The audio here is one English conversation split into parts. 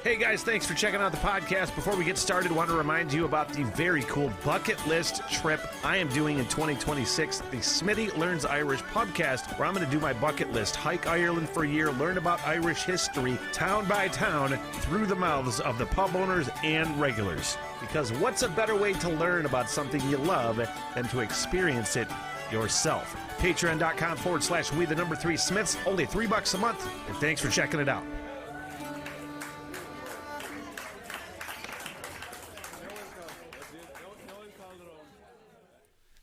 Hey guys, thanks for checking out the podcast. Before we get started, I want to remind you about the very cool bucket list trip I am doing in 2026, the Smitty Learns Irish podcast, where I'm going to do my bucket list, hike Ireland for a year, learn about Irish history, town by town, through the mouths of the pub owners and regulars. Because what's a better way to learn about something you love than to experience it yourself? Patreon.com/we3Smiths, only $3 a month, and thanks for checking it out.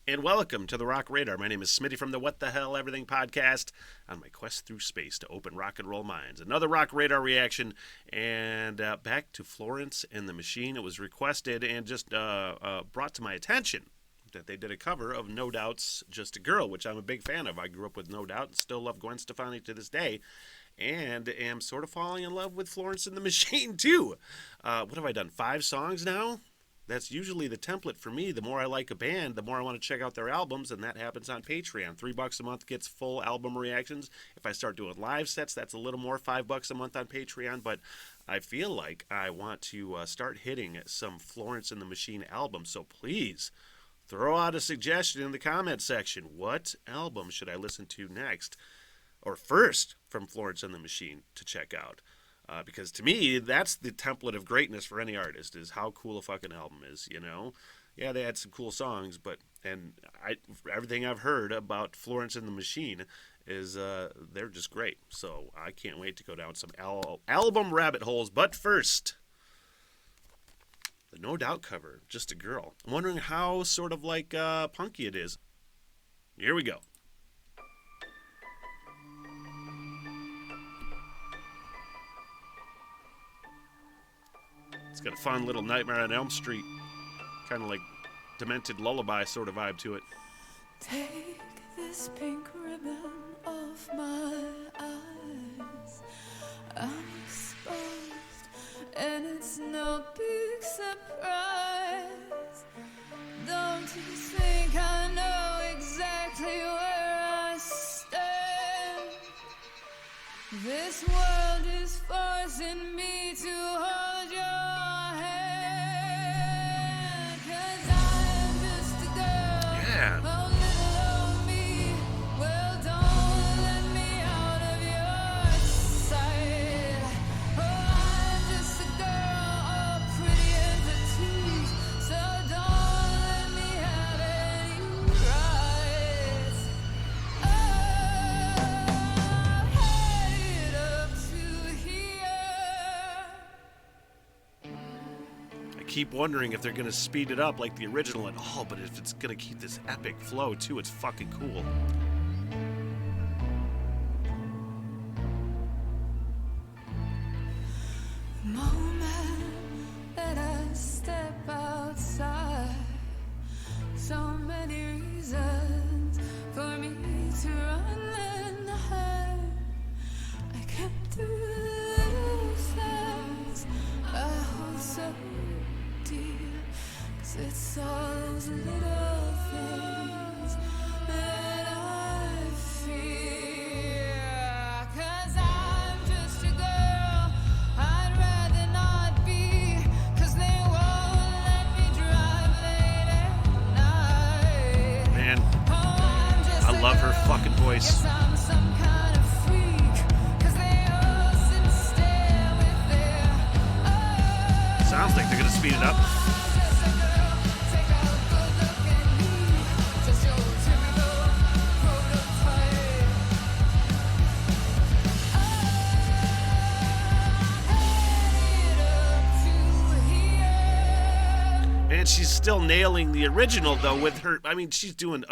And welcome to the Rock Radar. My name is Smitty from the What the Hell Everything podcast on my quest through space to open rock and roll minds. Another Rock Radar reaction, and back to Florence and the Machine. It was requested and just brought to my attention that they did a cover of No Doubt's Just a Girl, which I'm a big fan of. I grew up with No Doubt and still love Gwen Stefani to this day, and am sort of falling in love with Florence and the Machine too. What have I done, 5 songs now? That's usually the template for me. The more I like a band, the more I want to check out their albums, and that happens on Patreon. $3 a month gets full album reactions. If I start doing live sets, that's a little more, $5 a month on Patreon. But I feel like I want to start hitting some Florence and the Machine albums. So please throw out a suggestion in the comment section. What album should I listen to next or first from Florence and the Machine to check out? Because to me, that's the template of greatness for any artist, is how cool a fucking album is, you know? Yeah, they had some cool songs, but everything I've heard about Florence and the Machine is they're just great. So I can't wait to go down some album rabbit holes. But first, the No Doubt cover, Just a Girl. I'm wondering how sort of like punky it is. Here we go. It's got a fun little Nightmare on Elm Street, kind of like demented lullaby sort of vibe to it. Take this pink ribbon off my eyes. I'm exposed, and it's no big surprise. Don't you think I know exactly where I stand? This world is forcing me to hold your hand, 'cause I'm just a girl. Yeah. Oh, little old me. Well, don't let me out of your sight. Oh, I'm just a girl, all pretty and petite, so don't let me have any rights. Oh, head up to here. I keep wondering if they're going to speed it up like the original at all, but if it's going to keep this epic flow too, it's fucking cool. The moment that I step outside, so many reasons for me to run and hide. I can't do the little things I hold so dear, 'cause it's all those little things that I fear. 'Cause I'm just a girl, I'd rather not be, 'cause they won't let me drive late at night. Man, Oh, I'm just I a love her girl. fucking voice. Yes, I'm some kind of freak, 'cause they all sit and stare with their eyes. Sounds like they're going to speed it up. I'm just a girl, take a good look at me, just your typical prototype. Headed up to here. And she's still nailing the original, though, with her. I mean, she's doing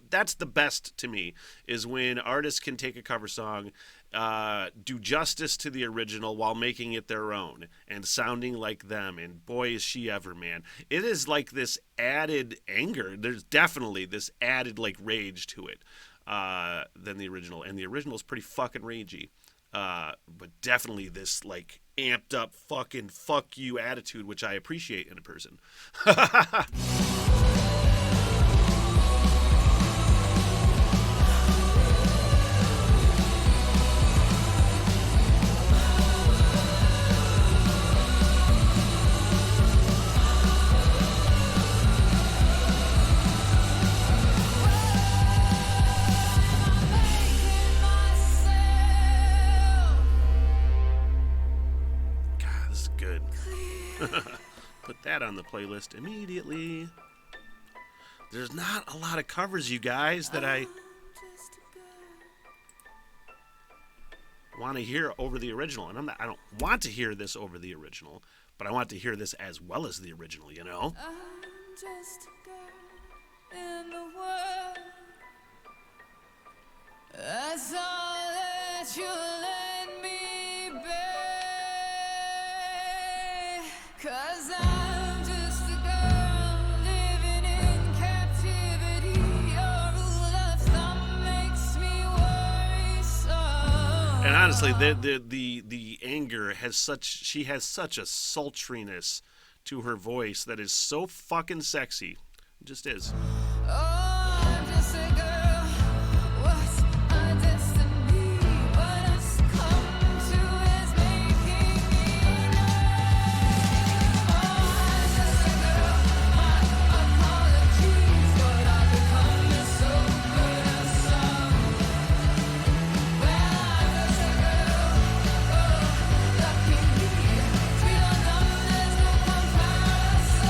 that's the best to me, is when artists can take a cover song, do justice to the original while making it their own and sounding like them. And boy, is she ever, man. It is like this added anger. There's definitely this added, like, rage to it than the original. And the original is pretty fucking ragey. But definitely this, like, amped up fucking fuck you attitude, which I appreciate in a person. Put that on the playlist immediately. There's not a lot of covers, you guys, that I want to hear over the original. And I don't want to hear this over the original, but I want to hear this as well as the original, you know? I'm just a girl in the world. That's all that you let me be. 'Cause I'm just a girl living in captivity. Your rule of thumb makes me worry so. And honestly, the anger has she has such a sultriness to her voice that is so fucking sexy. It just is. Oh, I'm just a girl. What's my destiny? What it's come to is making me know. Oh, I'm just a girl. My apologies, but I've become so good at some. Well, I'm just a girl. Oh, lucky me. Sweet or dumb, there's no comparison.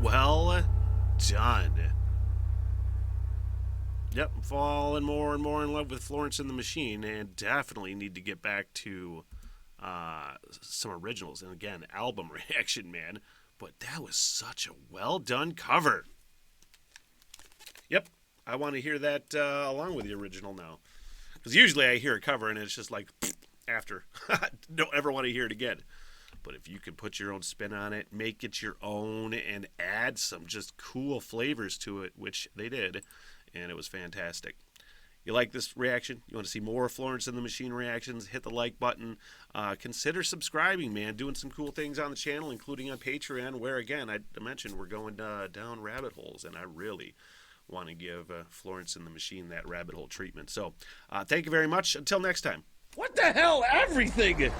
Well done. Yep, I'm falling more and more in love with Florence and the Machine, and definitely need to get back to some originals. And again, album reaction, man. But that was such a well done cover. Yep, I want to hear that along with the original now. Because usually I hear a cover and it's just like, after. Don't ever want to hear it again. But if you can put your own spin on it, make it your own, and add some just cool flavors to it, which they did, and it was fantastic. You like this reaction? You want to see more Florence and the Machine reactions? Hit the like button. Consider subscribing, man. Doing some cool things on the channel, including on Patreon, where, again, I mentioned we're going down rabbit holes, and I really want to give Florence and the Machine that rabbit hole treatment. So thank you very much. Until next time. What the hell? Everything!